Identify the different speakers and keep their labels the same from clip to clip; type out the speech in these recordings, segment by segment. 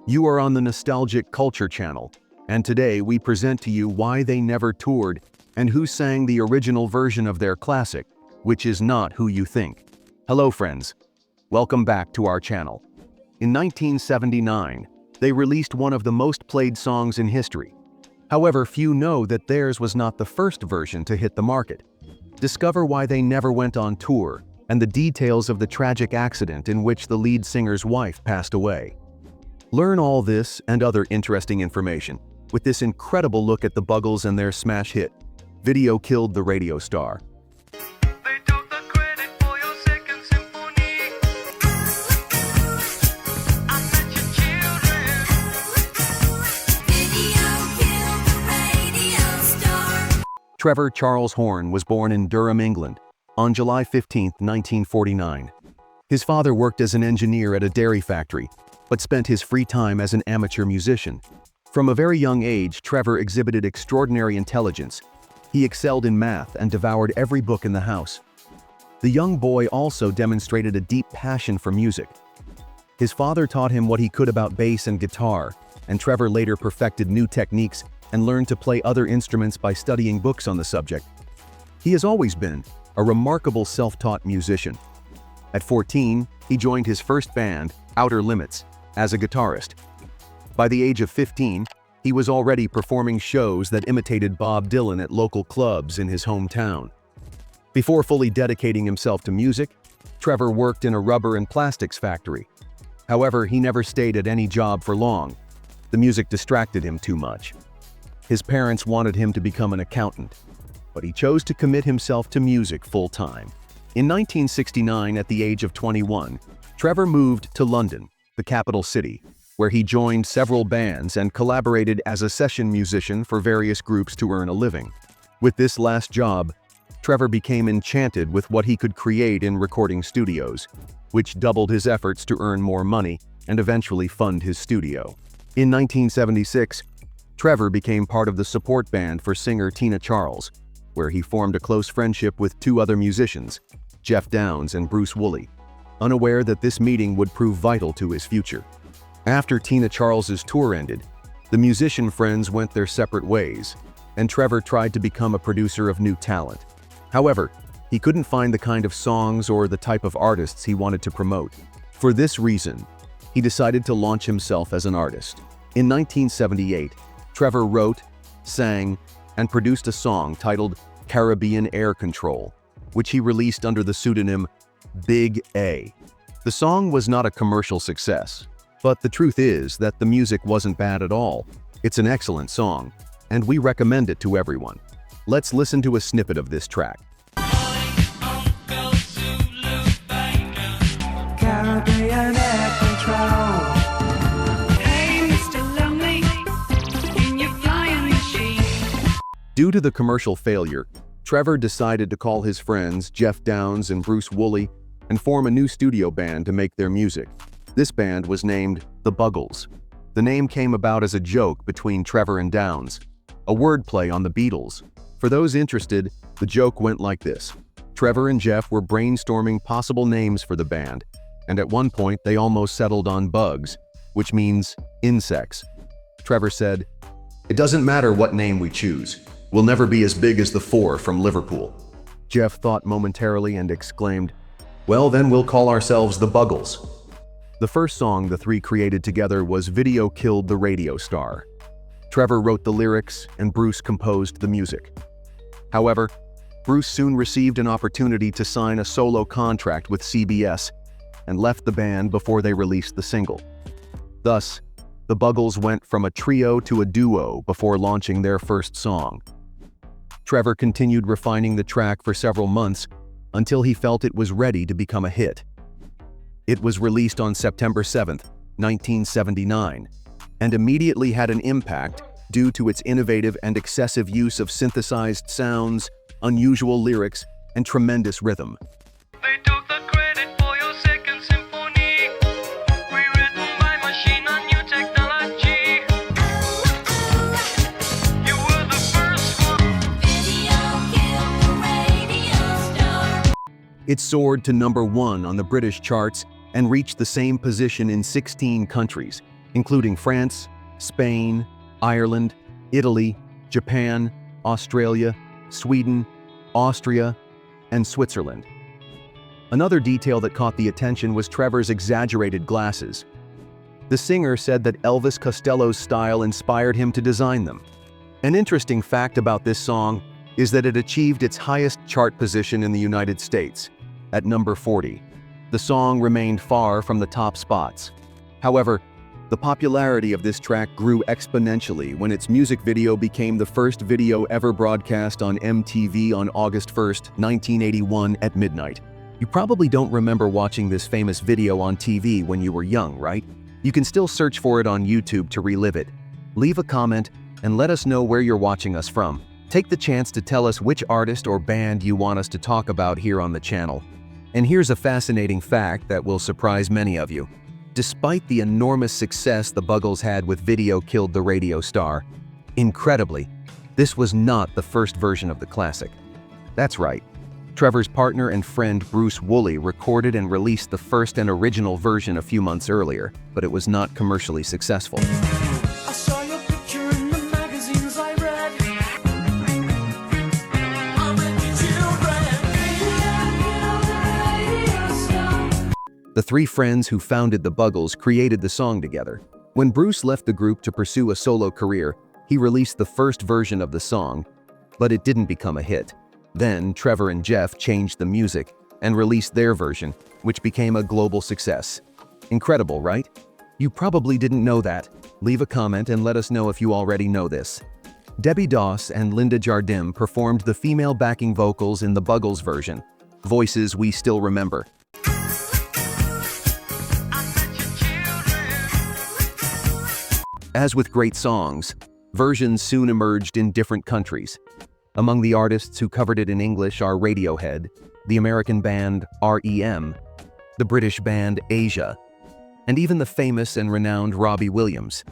Speaker 1: You are on the Nostalgic Culture channel, and today we present to you why they never toured and who sang the original version of their classic, which is not who you think. Hello friends, welcome back to our channel. In 1979, they released one of the most played songs in history. However, few know that theirs was not the first version to hit the market. Discover why they never went on tour and the details of the tragic accident in which the lead singer's wife passed away. Learn all this and other interesting information with this incredible look at the Buggles and their smash hit, Video Killed the Radio Star.
Speaker 2: They took the credit for your second symphony. I met your children. Video killed the radio star.
Speaker 1: Trevor Charles Horn was born in Durham, England, on July 15, 1949. His father worked as an engineer at a dairy factory, but spent his free time as an amateur musician. From a very young age, Trevor exhibited extraordinary intelligence. He excelled in math and devoured every book in the house. The young boy also demonstrated a deep passion for music. His father taught him what he could about bass and guitar, and Trevor later perfected new techniques and learned to play other instruments by studying books on the subject. He has always been a remarkable self-taught musician. At 14, he joined his first band, Outer Limits, as a guitarist. By the age of 15, he was already performing shows that imitated Bob Dylan at local clubs in his hometown. Before fully dedicating himself to music, Trevor worked in a rubber and plastics factory. However, he never stayed at any job for long. The music distracted him too much. His parents wanted him to become an accountant, but he chose to commit himself to music full-time. In 1969, at the age of 21, Trevor moved to London, the capital city, where he joined several bands and collaborated as a session musician for various groups to earn a living. With this last job, Trevor became enchanted with what he could create in recording studios, which doubled his efforts to earn more money and eventually fund his studio. In 1976, Trevor became part of the support band for singer Tina Charles, where he formed a close friendship with two other musicians, Jeff Downes and Bruce Woolley, unaware that this meeting would prove vital to his future. After Tina Charles's tour ended, the musician friends went their separate ways, and Trevor tried to become a producer of new talent. However, he couldn't find the kind of songs or the type of artists he wanted to promote. For this reason, he decided to launch himself as an artist. In 1978, Trevor wrote, sang, and produced a song titled Caribbean Air Control, which he released under the pseudonym Big A. The song was not a commercial success, but the truth is that the music wasn't bad at all. It's an excellent song, and we recommend it to everyone. Let's listen to a snippet of this track.
Speaker 2: Caribbean air control. Hey, Mr. Lonely, in your flying machine.
Speaker 1: Due to the commercial failure, Trevor decided to call his friends Jeff Downes and Bruce Woolley and form a new studio band to make their music. This band was named The Buggles. The name came about as a joke between Trevor and Downes, a wordplay on the Beatles. For those interested, the joke went like this. Trevor and Jeff were brainstorming possible names for the band, and at one point they almost settled on Bugs, which means insects. Trevor said, "It doesn't matter what name we choose. We'll never be as big as the Four from Liverpool." Jeff thought momentarily and exclaimed, "Well, then we'll call ourselves the Buggles." The first song the three created together was Video Killed the Radio Star. Trevor wrote the lyrics and Bruce composed the music. However, Bruce soon received an opportunity to sign a solo contract with CBS and left the band before they released the single. Thus, the Buggles went from a trio to a duo before launching their first song. Trevor continued refining the track for several months until he felt it was ready to become a hit. It was released on September 7, 1979, and immediately had an impact due to its innovative and excessive use of synthesized sounds, unusual lyrics, and tremendous rhythm.
Speaker 2: They took the credit for your second symphony. Rewritten by machine on new technology. You were the first one. Video killed the radio star.
Speaker 1: It soared to #1 on the British charts and reached the same position in 16 countries, including France, Spain, Ireland, Italy, Japan, Australia, Sweden, Austria, and Switzerland. Another detail that caught the attention was Trevor's exaggerated glasses. The singer said that Elvis Costello's style inspired him to design them. An interesting fact about this song is that it achieved its highest chart position in the United States, at number 40. The song remained far from the top spots. However, the popularity of this track grew exponentially when its music video became the first video ever broadcast on MTV on August 1, 1981 at midnight. You probably don't remember watching this famous video on TV when you were young, right? You can still search for it on YouTube to relive it. Leave a comment and let us know where you're watching us from. Take the chance to tell us which artist or band you want us to talk about here on the channel. And here's a fascinating fact that will surprise many of you. Despite the enormous success the Buggles had with Video Killed the Radio Star, incredibly, this was not the first version of the classic. That's right. Trevor's partner and friend Bruce Woolley recorded and released the first and original version a few months earlier, but it was not commercially successful.
Speaker 2: I saw your picture in the magazines I read. I met your children.
Speaker 1: The three friends who founded the Buggles created the song together. When Bruce left the group to pursue a solo career, he released the first version of the song, but it didn't become a hit. Then, Trevor and Jeff changed the music and released their version, which became a global success. Incredible, right? You probably didn't know that. Leave a comment and let us know if you already know this. Debbie Doss and Linda Jardim performed the female backing vocals in the Buggles version, voices we still remember. As with great songs, versions soon emerged in different countries. Among the artists who covered it in English are Radiohead, the American band REM, the British band Asia, and even the famous and renowned Robbie Williams.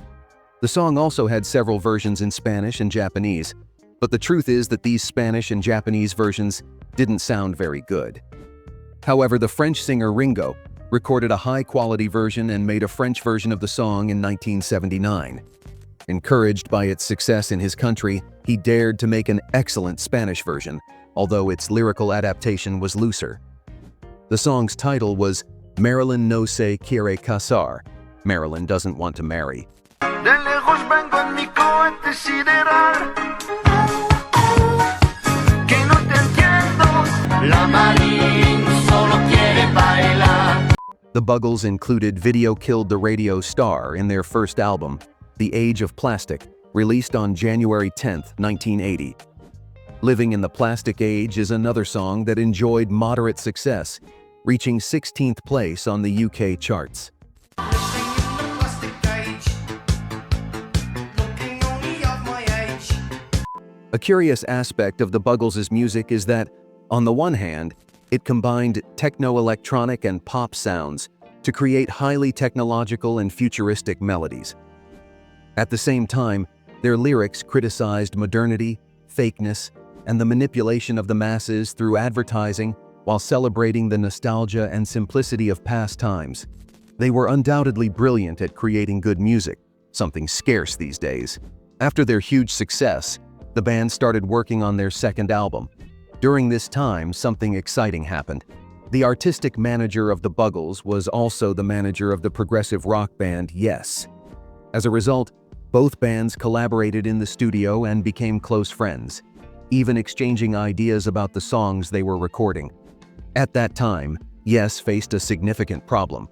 Speaker 1: The song also had several versions in Spanish and Japanese, but the truth is that these Spanish and Japanese versions didn't sound very good. However, the French singer Ringo recorded a high-quality version and made a French version of the song in 1979. Encouraged by its success in his country, he dared to make an excellent Spanish version, although its lyrical adaptation was looser. The song's title was Marilyn no se quiere casar. Marilyn doesn't want to marry.
Speaker 2: De lejos vengo en mi cohete sideral. Que no te entiendo. La Marín solo quiere bailar.
Speaker 1: The Buggles included Video Killed the Radio Star in their first album, The Age of Plastic, released on January 10, 1980. Living in the Plastic Age is another song that enjoyed moderate success, reaching 16th place on the UK charts. A curious aspect of the Buggles' music is that, on the one hand, it combined techno-electronic and pop sounds to create highly technological and futuristic melodies. At the same time, their lyrics criticized modernity, fakeness, and the manipulation of the masses through advertising while celebrating the nostalgia and simplicity of past times. They were undoubtedly brilliant at creating good music, something scarce these days. After their huge success, the band started working on their second album. During this time, something exciting happened. The artistic manager of the Buggles was also the manager of the progressive rock band Yes. As a result, both bands collaborated in the studio and became close friends, even exchanging ideas about the songs they were recording. At that time, Yes faced a significant problem.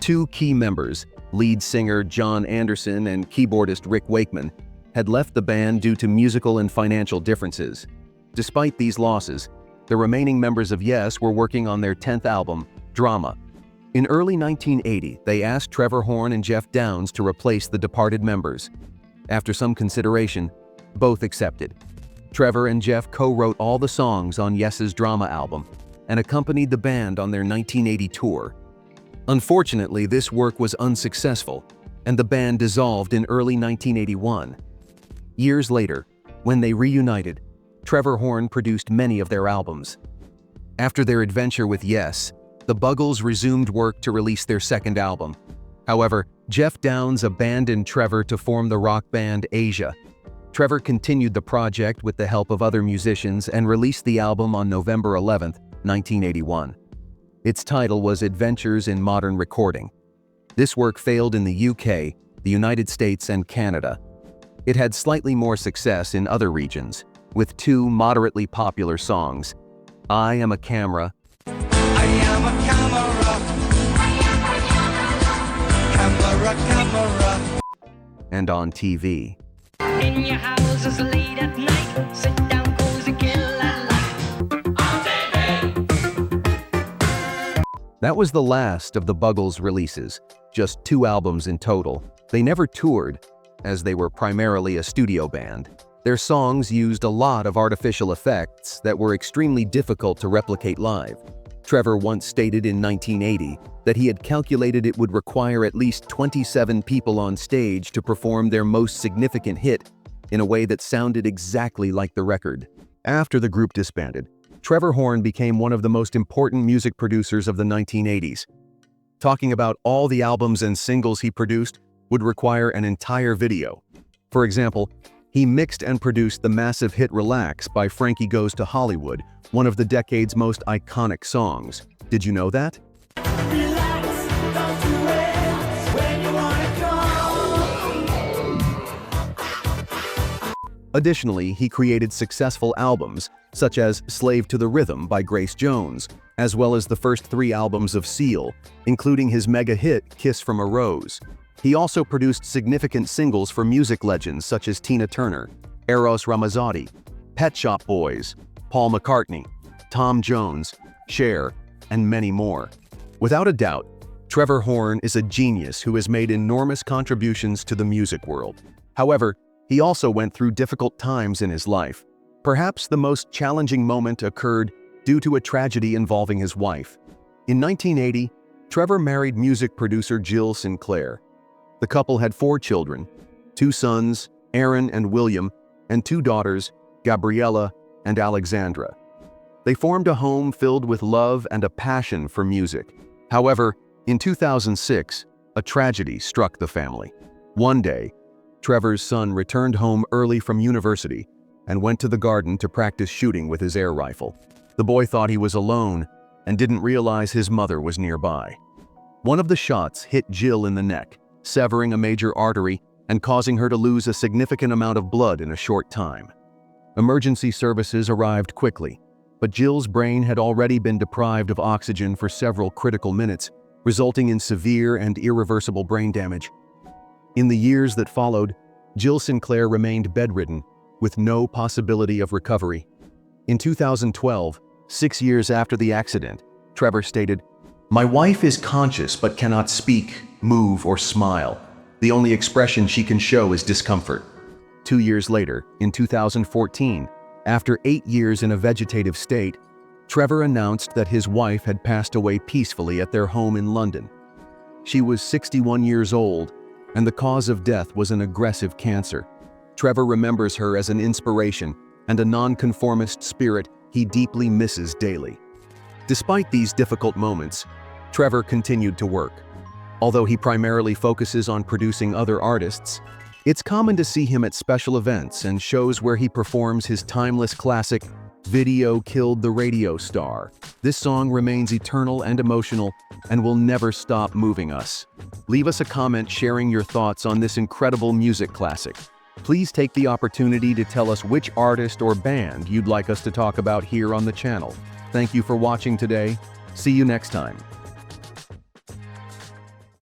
Speaker 1: Two key members, lead singer John Anderson and keyboardist Rick Wakeman, had left the band due to musical and financial differences. Despite these losses, the remaining members of Yes were working on their 10th album, Drama. In early 1980, they asked Trevor Horn and Jeff Downes to replace the departed members. After some consideration, both accepted. Trevor and Jeff co-wrote all the songs on Yes's Drama album and accompanied the band on their 1980 tour. Unfortunately, this work was unsuccessful, and the band dissolved in early 1981. Years later, when they reunited, Trevor Horn produced many of their albums. After their adventure with Yes, the Buggles resumed work to release their second album. However, Jeff Downes abandoned Trevor to form the rock band Asia. Trevor continued the project with the help of other musicians and released the album on November 11, 1981. Its title was Adventures in Modern Recording. This work failed in the UK, the United States, and Canada. It had slightly more success in other regions, with two moderately popular songs, I Am a Camera
Speaker 2: I am a camera,
Speaker 1: and On TV.
Speaker 2: in your houses late at night, sit down cozy kill at light.
Speaker 1: That was the last of the Buggles releases, just 2 albums in total. They never toured, as they were primarily a studio band. Their songs used a lot of artificial effects that were extremely difficult to replicate live. Trevor once stated in 1980 that he had calculated it would require at least 27 people on stage to perform their most significant hit in a way that sounded exactly like the record. After the group disbanded, Trevor Horn became one of the most important music producers of the 1980s. Talking about all the albums and singles he produced would require an entire video. For example, he mixed and produced the massive hit Relax by Frankie Goes to Hollywood, one of the decade's most iconic songs. Did you know that? Additionally, he created successful albums, such as Slave to the Rhythm by Grace Jones, as well as the first 3 albums of Seal, including his mega hit Kiss from a Rose. He also produced significant singles for music legends such as Tina Turner, Eros Ramazzotti, Pet Shop Boys, Paul McCartney, Tom Jones, Cher, and many more. Without a doubt, Trevor Horn is a genius who has made enormous contributions to the music world. However, he also went through difficult times in his life. Perhaps the most challenging moment occurred due to a tragedy involving his wife. In 1980, Trevor married music producer Jill Sinclair. The couple had 4 children, 2 sons, Aaron and William, and 2 daughters, Gabriella and Alexandra. They formed a home filled with love and a passion for music. However, in 2006, a tragedy struck the family. One day, Trevor's son returned home early from university and went to the garden to practice shooting with his air rifle. The boy thought he was alone and didn't realize his mother was nearby. One of the shots hit Jill in the neck, severing a major artery and causing her to lose a significant amount of blood in a short time. Emergency services arrived quickly, but Jill's brain had already been deprived of oxygen for several critical minutes, resulting in severe and irreversible brain damage. In the years that followed, Jill Sinclair remained bedridden, with no possibility of recovery. In 2012, 6 years after the accident, Trevor stated, "My wife is conscious but cannot speak, move, or smile. The only expression she can show is discomfort." 2 years later, in 2014, after 8 years in a vegetative state, Trevor announced that his wife had passed away peacefully at their home in London. She was 61 years old, and the cause of death was an aggressive cancer. Trevor remembers her as an inspiration and a nonconformist spirit he deeply misses daily. Despite these difficult moments, Trevor continued to work. Although he primarily focuses on producing other artists, it's common to see him at special events and shows where he performs his timeless classic, "Video Killed the Radio Star." This song remains eternal and emotional and will never stop moving us. Leave us a comment sharing your thoughts on this incredible music classic. Please take the opportunity to tell us which artist or band you'd like us to talk about here on the channel. Thank you for watching today. See you next time.